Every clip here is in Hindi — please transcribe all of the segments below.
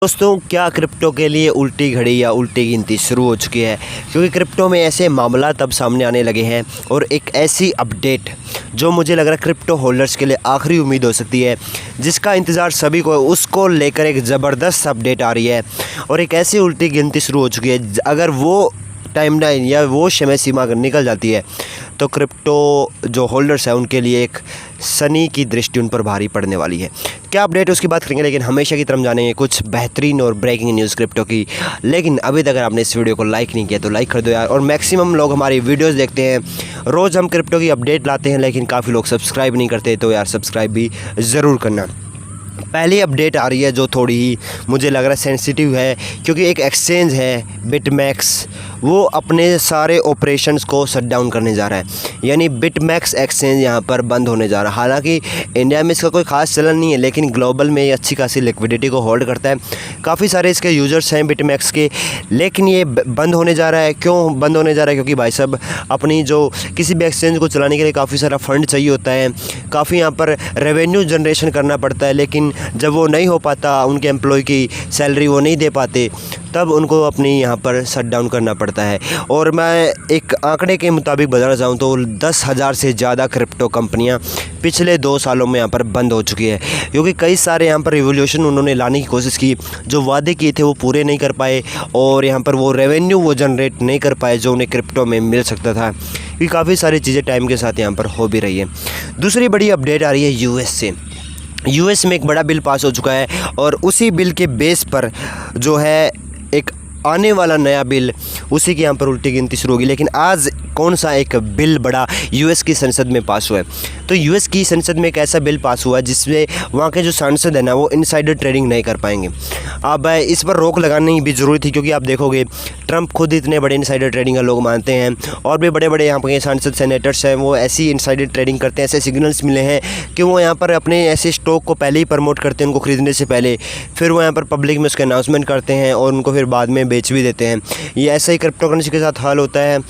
दोस्तों, क्या क्रिप्टो के लिए उल्टी घड़ी या उल्टी गिनती शुरू हो चुकी है? क्योंकि क्रिप्टो में ऐसे मामला तब सामने आने लगे हैं और एक ऐसी अपडेट जो मुझे लग रहा है क्रिप्टो होल्डर्स के लिए आखिरी उम्मीद हो सकती है, जिसका इंतज़ार सभी को, उसको लेकर एक ज़बरदस्त अपडेट आ रही है और एक ऐसी उल्टी गिनती शुरू हो चुकी है। अगर वो टाइमलाइन या वो समय सीमा अगर निकल जाती है तो क्रिप्टो जो होल्डर्स हैं उनके लिए एक शनि की दृष्टि उन पर भारी पड़ने वाली है। क्या अपडेट है उसकी बात करेंगे, लेकिन हमेशा की तरफ जानेंगे कुछ बेहतरीन और ब्रेकिंग न्यूज़ क्रिप्टो की। लेकिन अभी तक अगर आपने इस वीडियो को लाइक नहीं किया तो लाइक कर दो यार। और मैक्सिमम लोग हमारी वीडियोस देखते हैं, रोज़ हम क्रिप्टो की अपडेट लाते हैं, लेकिन काफ़ी लोग सब्सक्राइब नहीं करते, तो यार सब्सक्राइब भी ज़रूर करना। पहली अपडेट आ रही है जो थोड़ी ही मुझे लग रहा है सेंसिटिव है, क्योंकि एक एक्सचेंज है बिटमैक्स, वो अपने सारे ऑपरेशंस को शट डाउन करने जा रहा है। यानी बिटमैक्स एक्सचेंज यहाँ पर बंद होने जा रहा है। हालांकि इंडिया में इसका कोई ख़ास चलन नहीं है, लेकिन ग्लोबल में ये अच्छी खासी लिक्विडिटी को होल्ड करता है। काफ़ी सारे इसके यूज़र्स हैं बिटमैक्स के, लेकिन ये बंद होने जा रहा है। क्यों बंद होने जा रहा है? क्योंकि भाई साहब अपनी जो किसी भी एक्सचेंज को चलाने के लिए काफ़ी सारा फंड चाहिए होता है, काफ़ी यहाँ पर रेवेन्यू जनरेशन करना पड़ता है। लेकिन जब वो नहीं हो पाता, उनके एम्प्लॉय की सैलरी वो नहीं दे पाते, तब उनको अपनी यहाँ पर शट डाउन करना पड़ता है। और मैं एक आंकड़े के मुताबिक बताना चाहूँ तो 10,000 से ज़्यादा क्रिप्टो कंपनियाँ पिछले 2 सालों में यहाँ पर बंद हो चुकी है, क्योंकि कई सारे यहाँ पर रिवोल्यूशन उन्होंने लाने की कोशिश की, जो वादे किए थे वो पूरे नहीं कर पाए, और यहाँ पर वो रेवेन्यू वो जनरेट नहीं कर पाए जो उन्हें क्रिप्टो में मिल सकता था। क्योंकि काफ़ी सारी चीज़ें टाइम के साथ यहाँ पर हो भी रही है। दूसरी बड़ी अपडेट आ रही है यूएस से। यूएस में एक बड़ा बिल पास हो चुका है और उसी बिल के बेस पर जो है एक आने वाला नया बिल, उसी की यहाँ पर उल्टी गिनती शुरू होगी। लेकिन आज कौन सा एक बिल बड़ा यूएस की संसद में पास हुआ है? तो यूएस की संसद में एक ऐसा बिल पास हुआ है जिसमें वहाँ के जो सांसद हैं ना, वो इनसाइडर ट्रेडिंग नहीं कर पाएंगे। अब इस पर रोक लगानी भी ज़रूरी थी, क्योंकि आप देखोगे ट्रंप खुद इतने बड़े इनसाइडर ट्रेडिंग का लोग मानते हैं, और भी बड़े बड़े यहाँ के सांसद सेनेटर्स हैं वो ऐसी इनसाइडर ट्रेडिंग करते हैं। ऐसे सिग्नल्स मिले हैं कि वो यहाँ पर अपने ऐसे स्टॉक को पहले ही प्रमोट करते हैं उनको ख़रीदने से पहले, फिर वो यहाँ पर पब्लिक में उसके अनाउंसमेंट करते हैं और उनको फिर बाद में बेच भी देते हैं। ये ऐसा ही क्रिप्टो करेंसी के साथ हाल होता है।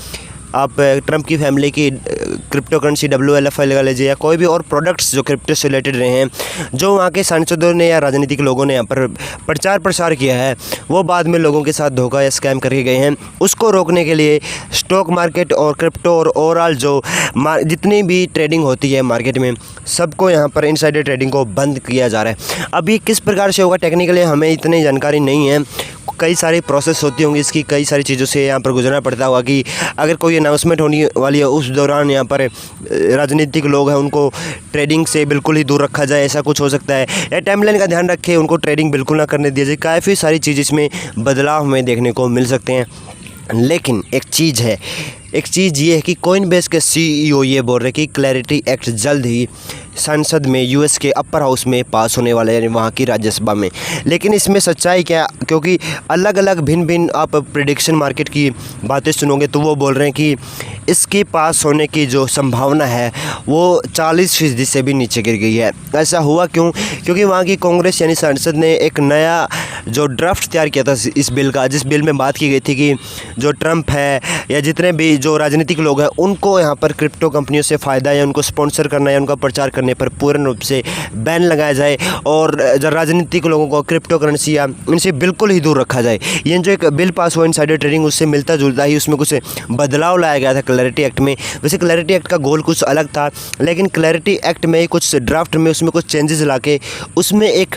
आप ट्रंप की फैमिली की क्रिप्टो करेंसी WLFI लगा लीजिए, या कोई भी और प्रोडक्ट्स जो क्रिप्टो से रिलेटेड रहे हैं, जो वहाँ के सांसदों ने या राजनीतिक लोगों ने यहाँ पर प्रचार प्रसार किया है, वो बाद में लोगों के साथ धोखा या स्कैम करके गए हैं। उसको रोकने के लिए स्टॉक मार्केट और क्रिप्टो और ओवरऑल जो जितनी भी ट्रेडिंग होती है मार्केट में, सबको यहाँ पर इनसाइडर ट्रेडिंग को बंद किया जा रहा है। अब ये किस प्रकार से होगा टेक्निकली हमें इतनी जानकारी नहीं है, कई सारी प्रोसेस होती होंगी इसकी, कई सारी चीज़ों से यहाँ पर गुजरना पड़ता होगा कि अगर कोई अनाउंसमेंट होने वाली है उस दौरान यहाँ पर राजनीतिक लोग हैं उनको ट्रेडिंग से बिल्कुल ही दूर रखा जाए, ऐसा कुछ हो सकता है, या टाइमलाइन का ध्यान रखें, उनको ट्रेडिंग बिल्कुल ना करने दिया जाए। काफ़ी सारी चीज़ इसमें बदलाव हमें देखने को मिल सकते हैं। लेकिन एक चीज़ ये है कि कॉइनबेस के CEO ये बोल रहे हैं कि क्लैरिटी एक्ट जल्द ही संसद में यूएस के अपर हाउस में पास होने वाले हैं, वहाँ की राज्यसभा में। लेकिन इसमें सच्चाई क्या? क्योंकि अलग अलग भिन्न आप प्रेडिक्शन मार्केट की बातें सुनोगे तो वो बोल रहे हैं कि इसके पास होने की जो संभावना है वो 40% से भी नीचे गिर गई है। ऐसा हुआ क्यों? क्योंकि वहाँ की कांग्रेस यानी संसद ने एक नया जो ड्राफ्ट तैयार किया था इस बिल का, जिस बिल में बात की गई थी कि जो ट्रंप है या जितने भी जो राजनीतिक लोग हैं उनको यहाँ पर क्रिप्टो कंपनियों से फ़ायदा या उनको स्पॉन्सर करना या उनका प्रचार करने पर पूर्ण रूप से बैन लगाया जाए, और जो राजनीतिक लोगों को क्रिप्टो करेंसी या इनसे बिल्कुल ही दूर रखा जाए। ये जो एक बिल पास हुआ इनसाइडर ट्रेडिंग, उससे मिलता जुलता ही उसमें कुछ बदलाव लाया गया था क्लैरिटी एक्ट में। वैसे क्लैरिटी एक्ट का गोल कुछ अलग था, लेकिन क्लैरिटी एक्ट में कुछ ड्राफ्ट में उसमें कुछ चेंजेस ला के उसमें एक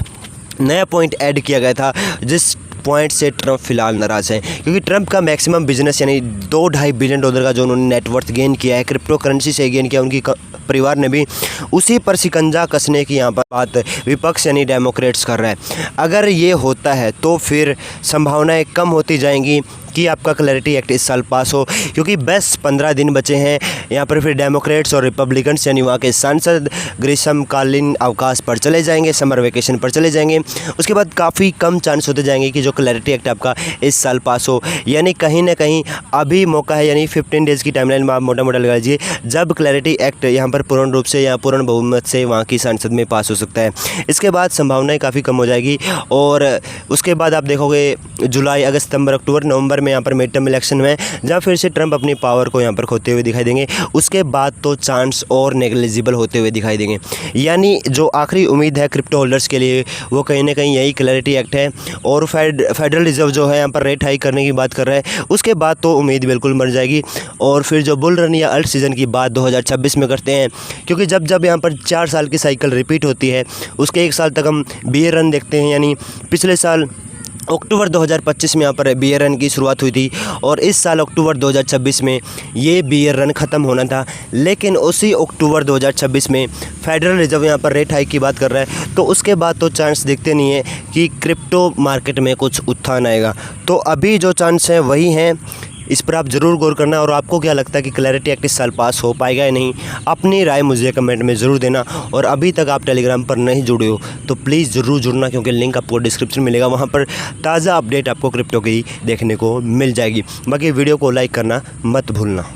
नया पॉइंट ऐड किया गया था, जिस पॉइंट से ट्रंप फिलहाल नाराज़ हैं। क्योंकि ट्रंप का मैक्सिमम बिजनेस यानी $2.5 बिलियन का जो उन्होंने नेटवर्थ गेन किया है क्रिप्टो करेंसी से गेन किया, उनकी परिवार ने भी उसी पर शिकंजा कसने की यहाँ पर बात विपक्ष यानी डेमोक्रेट्स कर रहा है। अगर ये होता है तो फिर संभावनाएं कम होती जाएंगी कि आपका क्लैरिटी एक्ट इस साल पास हो, क्योंकि बस 15 दिन बचे हैं। यहाँ पर फिर डेमोक्रेट्स और रिपब्लिकन्स यानी वहाँ के सांसद ग्रीष्मकालीन अवकाश पर चले जाएंगे, समर वेकेशन पर चले जाएंगे। उसके बाद काफ़ी कम चांस होते जाएंगे कि जो क्लैरिटी एक्ट आपका इस साल पास हो। यानी कहीं ना कहीं अभी मौका है, यानी 15 डेज़ की टाइमलाइन में आप मोटा मोटा लगा लीजिए, जब क्लैरिटी एक्ट यहाँ पर पूर्ण रूप से या पूर्ण बहुमत से वहाँ की संसद में पास हो सकता है। इसके बाद संभावनाएँ काफ़ी कम हो जाएगी, और उसके बाद आप देखोगे जुलाई, अगस्त, सितंबर, अक्टूबर, नवंबर नवंबर में यहाँ पर मिड टर्म इलेक्शन में जहाँ फिर से ट्रंप अपनी पावर को यहाँ पर खोते हुए दिखाई देंगे, उसके बाद तो चांस और नेग्लिजिबल होते हुए दिखाई देंगे। यानी जो आखिरी उम्मीद है क्रिप्टो होल्डर्स के लिए वो कहीं ना कहीं यही क्लैरिटी एक्ट है और फेडरल रिजर्व जो है यहाँ पर रेट हाइक करने की बात कर रहा है, उसके बाद तो उम्मीद बिल्कुल मर जाएगी। और फिर जो बुल रन या अल्ट सीज़न की बात 2026 में करते हैं, क्योंकि जब जब यहाँ पर 4 साल की साइकिल रिपीट होती है उसके 1 साल तक हम बियर रन देखते हैं। यानी पिछले साल अक्टूबर 2025 में यहाँ पर बियर रन की शुरुआत हुई थी और इस साल अक्टूबर 2026 में ये बियर रन ख़त्म होना था, लेकिन उसी अक्टूबर 2026 में फेडरल रिजर्व यहाँ पर रेट हाइक की बात कर रहा है, तो उसके बाद तो चांस दिखते नहीं है कि क्रिप्टो मार्केट में कुछ उत्थान आएगा। तो अभी जो चांस है वही हैं, इस पर आप ज़रूर गौर करना। और आपको क्या लगता है कि क्लैरिटी एक्ट इस साल पास हो पाएगा या नहीं, अपनी राय मुझे कमेंट में ज़रूर देना। और अभी तक आप टेलीग्राम पर नहीं जुड़े हो तो प्लीज़ ज़रूर जुड़ना, क्योंकि लिंक आपको डिस्क्रिप्शन मिलेगा, वहाँ पर ताज़ा अपडेट आपको क्रिप्टो की देखने को मिल जाएगी। बाकी वीडियो को लाइक करना मत भूलना।